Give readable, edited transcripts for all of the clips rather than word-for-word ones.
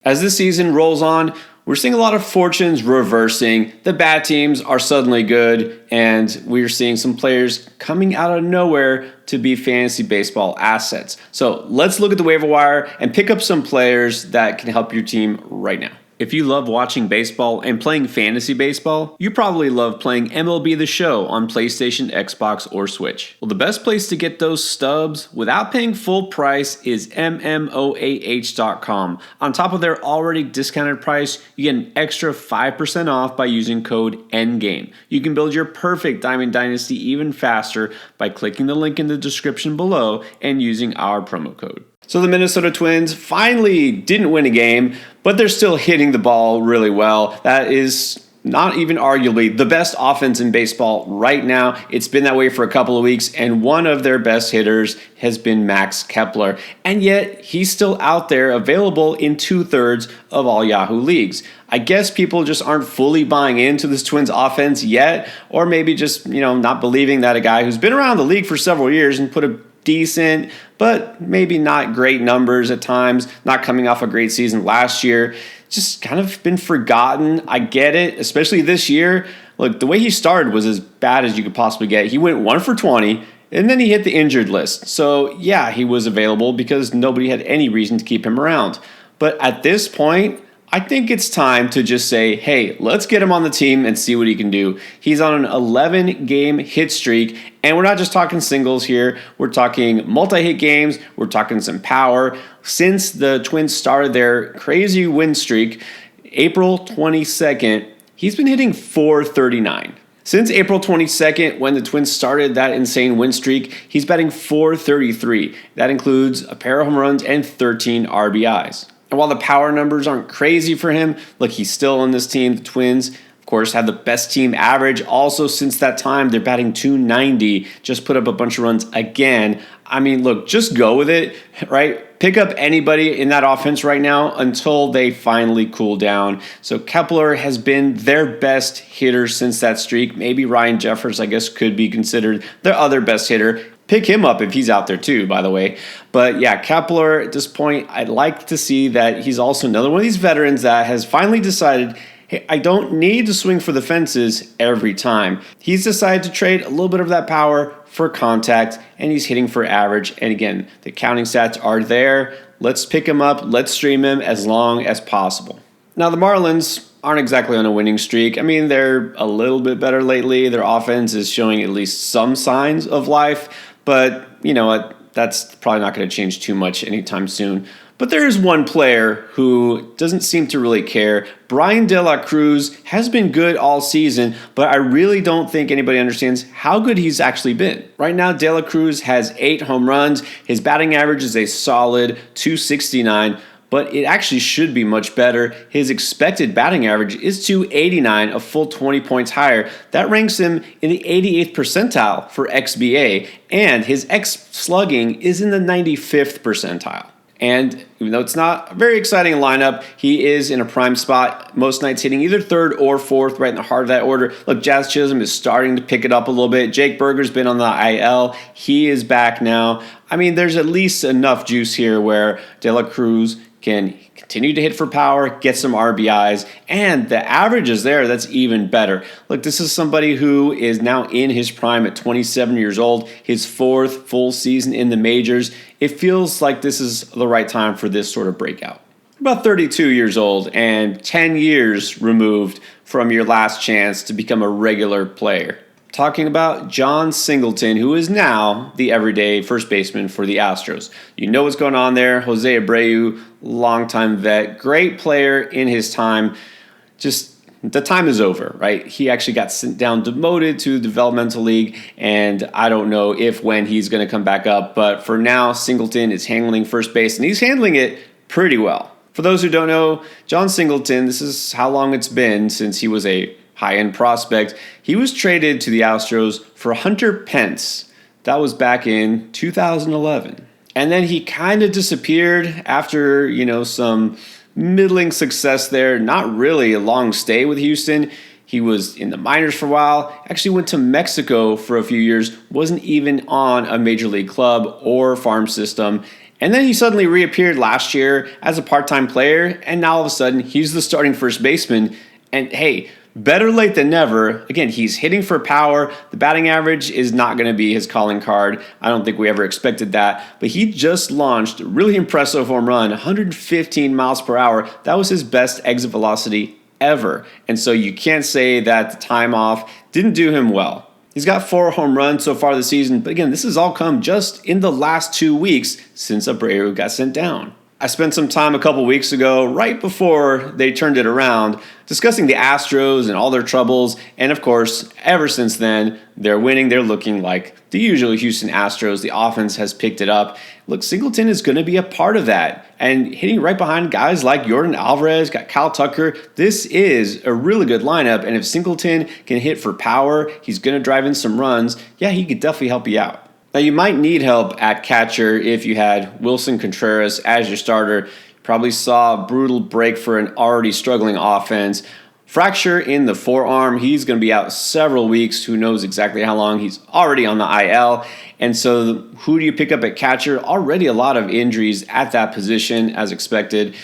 As this season rolls on, we're seeing a lot of fortunes reversing. The bad teams are suddenly good, and we're seeing some players coming out of nowhere to be fantasy baseball assets. So let's look at the waiver wire and pick up some players that can help your team right now. If you love watching baseball and playing fantasy baseball, you probably love playing MLB The Show on PlayStation, Xbox, or Switch. Well, the best place to get those stubs without paying full price is MMOAH.com. On top of their already discounted price, you get an extra 5% off by using code ENDGAME. You can build your perfect Diamond Dynasty even faster by clicking the link in the description below and using our promo code. So the Minnesota Twins finally didn't win a game, but they're still hitting the ball really well. That is not even arguably the best offense in baseball right now. It's been that way for a couple of weeks, and one of their best hitters has been Max Kepler. And yet, he's still out there available in 2/3 of all Yahoo leagues. I guess people just aren't fully buying into this Twins offense yet, or maybe just, not believing that a guy who's been around the league for several years and put a decent, but maybe not great numbers at times, not coming off a great season last year, just kind of been forgotten. I get it, especially this year. Look, the way he started was as bad as you could possibly get. He went 1 for 20, and then he hit the injured list. So yeah, he was available because nobody had any reason to keep him around. But at this point, I think it's time to just say, hey, let's get him on the team and see what he can do. He's on an 11-game hit streak, and we're not just talking singles here. We're talking multi-hit games. We're talking some power. Since the Twins started their crazy win streak, April 22nd, he's been hitting .439. Since April 22nd, when the Twins started that insane win streak, he's batting .433. That includes a pair of home runs and 13 RBIs. And while the power numbers aren't crazy for him, look, he's still on this team. The Twins, of course, have the best team average. Also, since that time, they're batting .290. Just put up a bunch of runs again. I mean, look, just go with it, right? Pick up anybody in that offense right now until they finally cool down. So Kepler has been their best hitter since that streak. Maybe Ryan Jeffers, I guess, could be considered their other best hitter. Pick him up if he's out there too, by the way. But yeah, Kepler at this point, I'd like to see that he's also another one of these veterans that has finally decided, hey, I don't need to swing for the fences every time. He's decided to trade a little bit of that power for contact, and he's hitting for average. And again, the counting stats are there. Let's pick him up. Let's stream him as long as possible. Now, the Marlins aren't exactly on a winning streak. I mean, they're a little bit better lately. Their offense is showing at least some signs of life. But you know what? That's probably not going to change too much anytime soon. But there is one player who doesn't seem to really care. Bryan De La Cruz has been good all season, but I really don't think anybody understands how good he's actually been. Right now, De La Cruz has 8 home runs. His batting average is a solid .269. But it actually should be much better. His expected batting average is .289, a full 20 points higher. That ranks him in the 88th percentile for XBA, and his X-slugging is in the 95th percentile. And even though it's not a very exciting lineup, he is in a prime spot. Most nights hitting either 3rd or 4th, right in the heart of that order. Look, Jazz Chisholm is starting to pick it up a little bit. Jake Berger's been on the IL. He is back now. I mean, there's at least enough juice here where De La Cruz can continue to hit for power, get some RBIs, and the average is there. That's even better. Look, this is somebody who is now in his prime at 27 years old, his 4th full season in the majors. It feels like this is the right time for this sort of breakout. About 32 years old and 10 years removed from your last chance to become a regular player. Talking about John Singleton, who is now the everyday first baseman for the Astros. You know what's going on there. Jose Abreu, longtime vet, great player in his time. Just the time is over, right? He actually got sent down, demoted to the developmental league, and I don't know if when he's going to come back up. But for now, Singleton is handling first base, and he's handling it pretty well. For those who don't know, John Singleton, this is how long it's been since he was a high-end prospect. He was traded to the Astros for Hunter Pence. That was back in 2011. And then he kind of disappeared after, some middling success there. Not really a long stay with Houston. He was in the minors for a while, actually went to Mexico for a few years, wasn't even on a major league club or farm system. And then he suddenly reappeared last year as a part-time player, and now all of a sudden he's the starting first baseman. And hey, better late than never. Again, he's hitting for power. The batting average is not going to be his calling card. I don't think we ever expected that. But he just launched a really impressive home run, 115 miles per hour. That was his best exit velocity ever. And so you can't say that the time off didn't do him well. He's got 4 home runs so far this season. But again, this has all come just in the last 2 weeks since Abreu got sent down. I spent some time a couple weeks ago, right before they turned it around, discussing the Astros and all their troubles. And of course, ever since then, they're winning. They're looking like the usual Houston Astros. The offense has picked it up. Look, Singleton is going to be a part of that. And hitting right behind guys like Yordan Alvarez, got Kyle Tucker. This is a really good lineup. And if Singleton can hit for power, he's going to drive in some runs. Yeah, he could definitely help you out. Now, you might need help at catcher if you had Wilson Contreras as your starter. You probably saw a brutal break for an already struggling offense. Fracture in the forearm. He's going to be out several weeks. Who knows exactly how long. He's already on the IL. And so who do you pick up at catcher? Already a lot of injuries at that position as expected.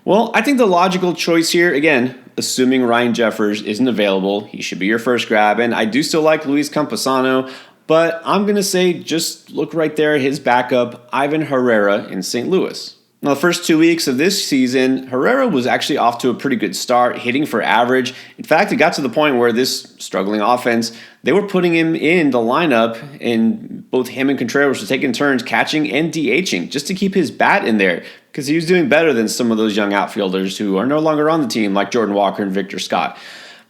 Well, I think the logical choice here, again, assuming Ryan Jeffers isn't available, he should be your first grab. And I do still like Luis Campusano. But I'm going to say just look right there at his backup, Ivan Herrera in St. Louis. Now, the first 2 weeks of this season, Herrera was actually off to a pretty good start, hitting for average. In fact, it got to the point where this struggling offense, they were putting him in the lineup, and both him and Contreras were taking turns catching and DHing just to keep his bat in there because he was doing better than some of those young outfielders who are no longer on the team like Jordan Walker and Victor Scott.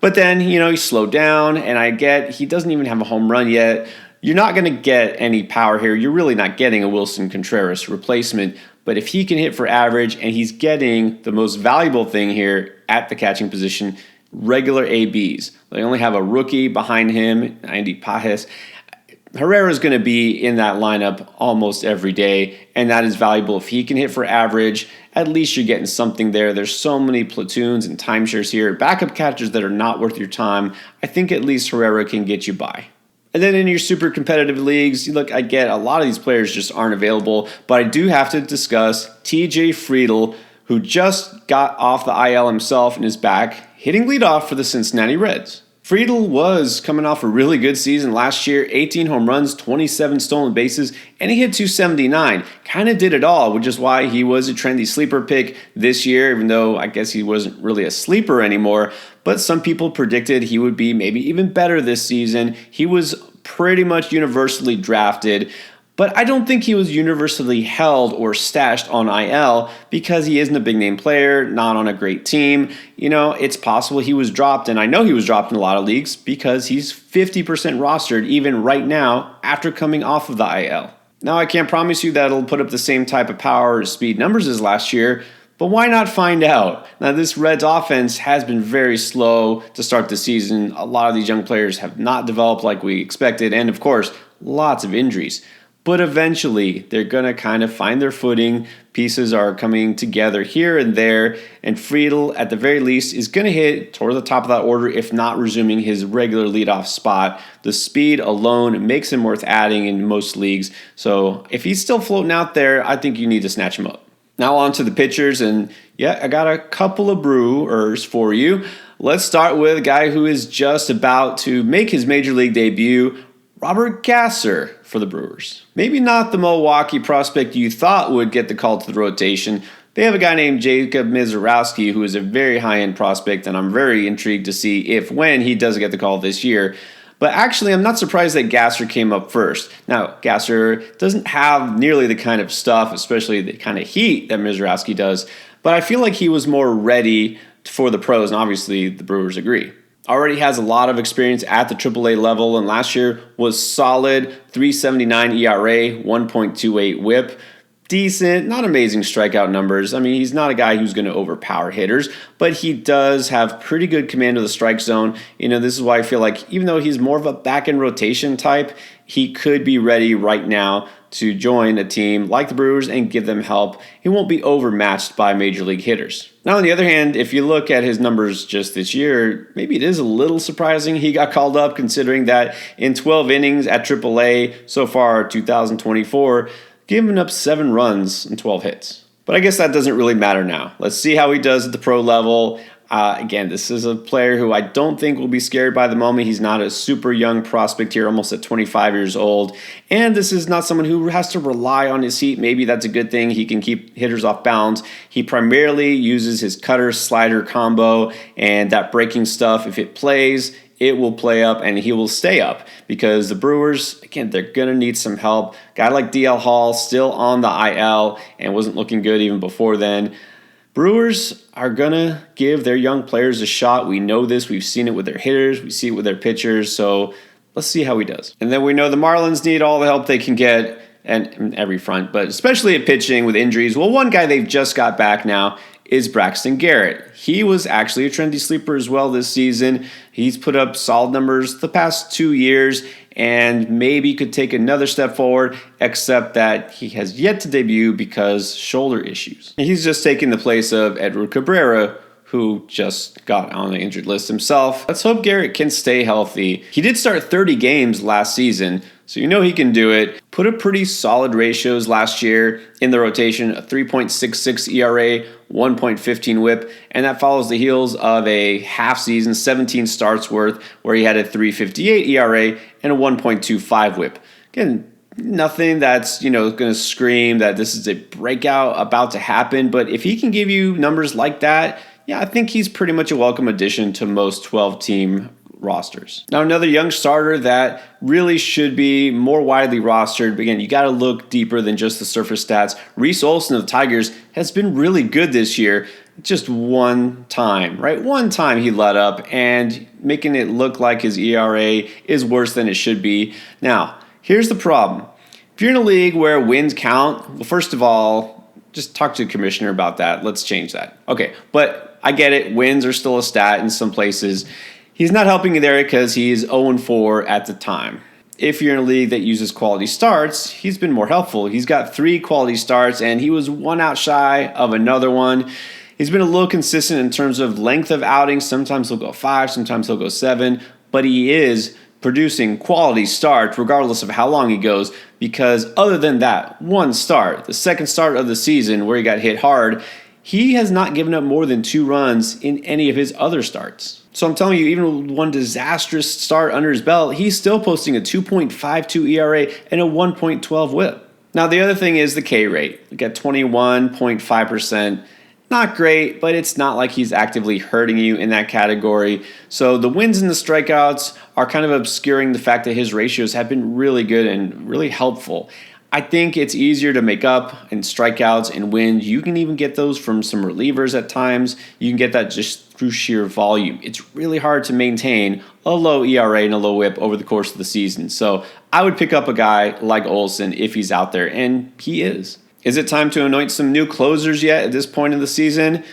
But then, he slowed down, and I get he doesn't even have a home run yet. You're not going to get any power here. You're really not getting a Wilson Contreras replacement. But if he can hit for average and he's getting the most valuable thing here at the catching position, regular ABs. They only have a rookie behind him, Andy Pajes. Herrera is going to be in that lineup almost every day, and that is valuable. If he can hit for average, at least you're getting something there. There's so many platoons and timeshares here. Backup catchers that are not worth your time. I think at least Herrera can get you by. And then in your super competitive leagues, look, I get a lot of these players just aren't available, but I do have to discuss TJ Friedl, who just got off the IL himself and is back, hitting leadoff for the Cincinnati Reds. Friedl was coming off a really good season last year, 18 home runs, 27 stolen bases, and he hit 279. Kind of did it all, which is why he was a trendy sleeper pick this year, even though I guess he wasn't really a sleeper anymore. But some people predicted he would be maybe even better this season. He was pretty much universally drafted, but I don't think he was universally held or stashed on IL because he isn't a big name player, not on a great team. It's possible he was dropped, and I know he was dropped in a lot of leagues because he's 50% rostered even right now after coming off of the IL. Now, I can't promise you that it'll put up the same type of power or speed numbers as last year, but why not find out? Now, this Reds offense has been very slow to start the season. A lot of these young players have not developed like we expected, and of course, lots of injuries. But eventually, they're going to kind of find their footing. Pieces are coming together here and there, and Friedl, at the very least, is going to hit toward the top of that order, if not resuming his regular leadoff spot. The speed alone makes him worth adding in most leagues. So if he's still floating out there, I think you need to snatch him up. Now on to the pitchers, and yeah, I got a couple of Brewers for you. Let's start with a guy who is just about to make his major league debut, Robert Gasser for the Brewers. Maybe not the Milwaukee prospect you thought would get the call to the rotation. They have a guy named Jacob Misiorowski who is a very high-end prospect, and I'm very intrigued to see when he does get the call this year. But actually, I'm not surprised that Gasser came up first. Now, Gasser doesn't have nearly the kind of stuff, especially the kind of heat that Misiorowski does, but I feel like he was more ready for the pros, and obviously the Brewers agree. Already has a lot of experience at the AAA level, and last year was solid, 3.79 ERA, 1.28 WHIP. Decent, not amazing strikeout numbers. I mean, he's not a guy who's going to overpower hitters, but he does have pretty good command of the strike zone. This is why I feel like even though he's more of a back-end rotation type, he could be ready right now to join a team like the Brewers and give them help. He won't be overmatched by major league hitters. Now, on the other hand, if you look at his numbers just this year, maybe it is a little surprising he got called up, considering that in 12 innings at AAA so far 2024, giving up 7 runs and 12 hits. But I guess that doesn't really matter now. Let's see how he does at the pro level. Again, this is a player who I don't think will be scared by the moment. He's not a super young prospect here, almost at 25 years old. And this is not someone who has to rely on his heat. Maybe that's a good thing. He can keep hitters off balance. He primarily uses his cutter-slider combo and that breaking stuff. If it plays, it will play up and he will stay up because the Brewers, again, they're going to need some help. Guy like DL Hall still on the IL and wasn't looking good even before then. Brewers are going to give their young players a shot. We know this. We've seen it with their hitters. We see it with their pitchers. So let's see how he does. And then we know the Marlins need all the help they can get and every front, but especially at pitching with injuries. Well, one guy they've just got back now is Braxton Garrett. He was actually a trendy sleeper as well this season. He's put up solid numbers the past 2 years and maybe could take another step forward, except that he has yet to debut because shoulder issues. And he's just taking the place of Edward Cabrera, who just got on the injured list himself. Let's hope Garrett can stay healthy. He did start 30 games last season, so you know he can do it. Put up pretty solid ratios last year in the rotation, a 3.66 ERA, 1.15 whip, and that follows the heels of a half season, 17 starts worth, where he had a 3.58 ERA and a 1.25 whip. Again, nothing that's, going to scream that this is a breakout about to happen, but if he can give you numbers like that, yeah, I think he's pretty much a welcome addition to most 12-team rosters. Now, another young starter that really should be more widely rostered, but again, you got to look deeper than just the surface stats. Reese Olson of the Tigers has been really good this year. Just one time, right? One time he let up and making it look like his ERA is worse than it should be. Now, here's the problem. If you're in a league where wins count, well, first of all, just talk to the commissioner about that. Let's change that. Okay, but I get it. Wins are still a stat in some places. He's not helping you there because he's 0-4 at the time. If you're in a league that uses quality starts, he's been more helpful. He's got 3 quality starts, and he was 1 out shy of another one. He's been a little consistent in terms of length of outings. Sometimes he'll go 5, sometimes he'll go 7, but he is producing quality starts regardless of how long he goes, because other than that one start, the second start of the season where he got hit hard, he has not given up more than 2 runs in any of his other starts. So I'm telling you, even with one disastrous start under his belt, he's still posting a 2.52 ERA and a 1.12 whip. Now, the other thing is the K rate. We got 21.5%. Not great, but it's not like he's actively hurting you in that category. So the wins and the strikeouts are kind of obscuring the fact that his ratios have been really good and really helpful. I think it's easier to make up in strikeouts and wins. You can even get those from some relievers at times. You can get that just through sheer volume. It's really hard to maintain a low ERA and a low whip over the course of the season. So I would pick up a guy like Olson if he's out there, and he is. Is it time to anoint some new closers yet at this point in the season?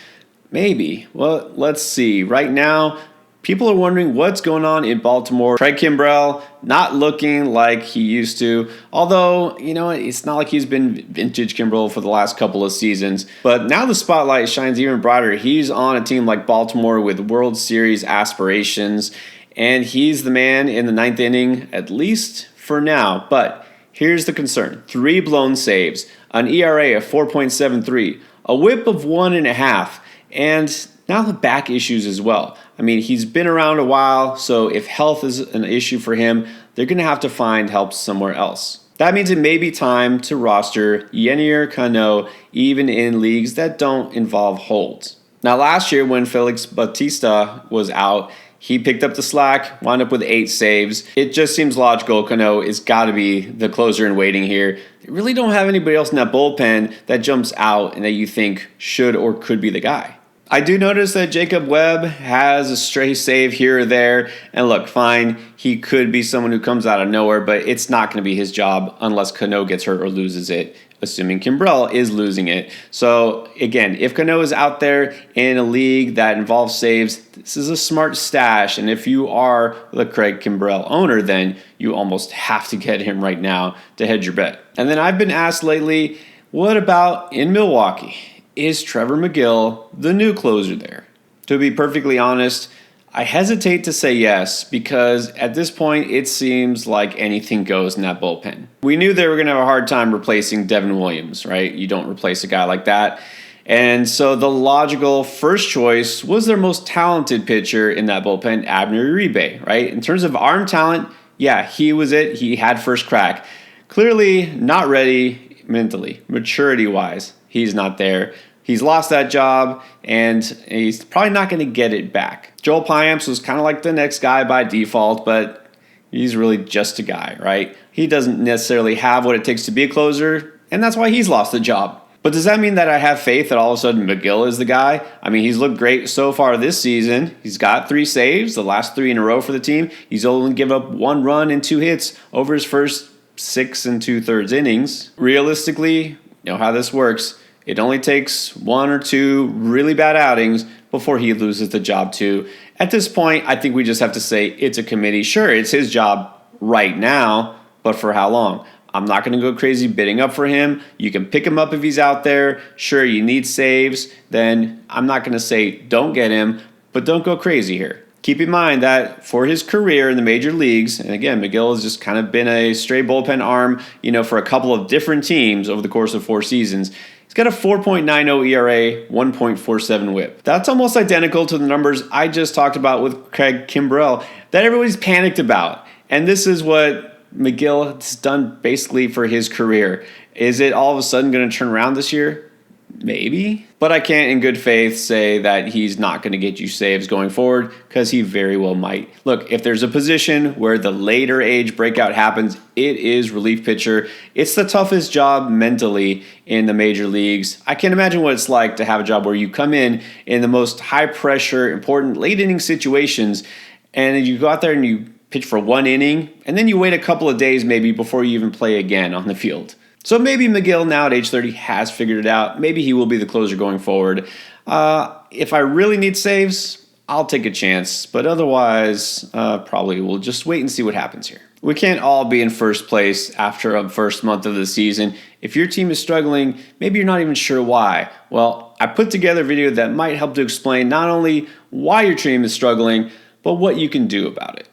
Maybe. Well, let's see. Right now, people are wondering what's going on in Baltimore. Craig Kimbrell not looking like he used to. Although, it's not like he's been vintage Kimbrell for the last couple of seasons. But now the spotlight shines even brighter. He's on a team like Baltimore with World Series aspirations. And he's the man in the 9th inning, at least for now. But here's the concern. 3 blown saves, an ERA of 4.73, a whip of 1.5, and now the back issues as well. I mean, he's been around a while, so if health is an issue for him, they're going to have to find help somewhere else. That means it may be time to roster Yennier Cano even in leagues that don't involve holds. Now, last year when Felix Bautista was out, he picked up the slack, wound up with 8 saves. It just seems logical Cano has got to be the closer in waiting here. They really don't have anybody else in that bullpen that jumps out and that you think should or could be the guy. I do notice that Jacob Webb has a stray save here or there. And look, fine, he could be someone who comes out of nowhere, but it's not going to be his job unless Cano gets hurt or loses it, assuming Kimbrell is losing it. So again, if Cano is out there in a league that involves saves, this is a smart stash. And if you are the Craig Kimbrell owner, then you almost have to get him right now to hedge your bet. And then I've been asked lately, what about in Milwaukee? Is Trevor McGill the new closer there? To be perfectly honest, I hesitate to say yes because at this point it seems like anything goes in that bullpen. We knew they were going to have a hard time replacing Devin Williams, right? You don't replace a guy like that. And so the logical first choice was their most talented pitcher in that bullpen, Abner Uribe, right? In terms of arm talent, yeah, he was it. He had first crack. Clearly not ready mentally, maturity-wise. He's not there. He's lost that job, and he's probably not going to get it back. Joel Payamps was kind of like the next guy by default, but he's really just a guy, right? He doesn't necessarily have what it takes to be a closer, and that's why he's lost the job. But does that mean that I have faith that all of a sudden McGill is the guy? I mean, he's looked great so far this season. He's got 3 saves, the last 3 in a row for the team. He's only given up 1 run and 2 hits over his first 6 2/3 innings. Realistically, you know how this works. It only takes 1 or 2 really bad outings before he loses the job too. At this point, I think we just have to say it's a committee. Sure, it's his job right now, but for how long? I'm not going to go crazy bidding up for him. You can pick him up if he's out there. Sure, you need saves. Then I'm not going to say don't get him, but don't go crazy here. Keep in mind that for his career in the major leagues, and again, McGill has just kind of been a stray bullpen arm, for a couple of different teams over the course of 4 seasons. He's got a 4.90 ERA, 1.47 whip. That's almost identical to the numbers I just talked about with Craig Kimbrell that everybody's panicked about. And this is what McGill has done basically for his career. Is it all of a sudden going to turn around this year? Maybe. But I can't in good faith say that he's not going to get you saves going forward because he very well might. Look, if there's a position where the later age breakout happens, it is relief pitcher. It's the toughest job mentally in the major leagues. I can't imagine what it's like to have a job where you come in the most high pressure, important late inning situations and you go out there and you pitch for 1 inning and then you wait a couple of days maybe before you even play again on the field. So maybe McGill now at age 30 has figured it out. Maybe he will be the closer going forward. If I really need saves, I'll take a chance. But otherwise, probably we'll just wait and see what happens here. We can't all be in first place after a first month of the season. If your team is struggling, maybe you're not even sure why. Well, I put together a video that might help to explain not only why your team is struggling, but what you can do about it.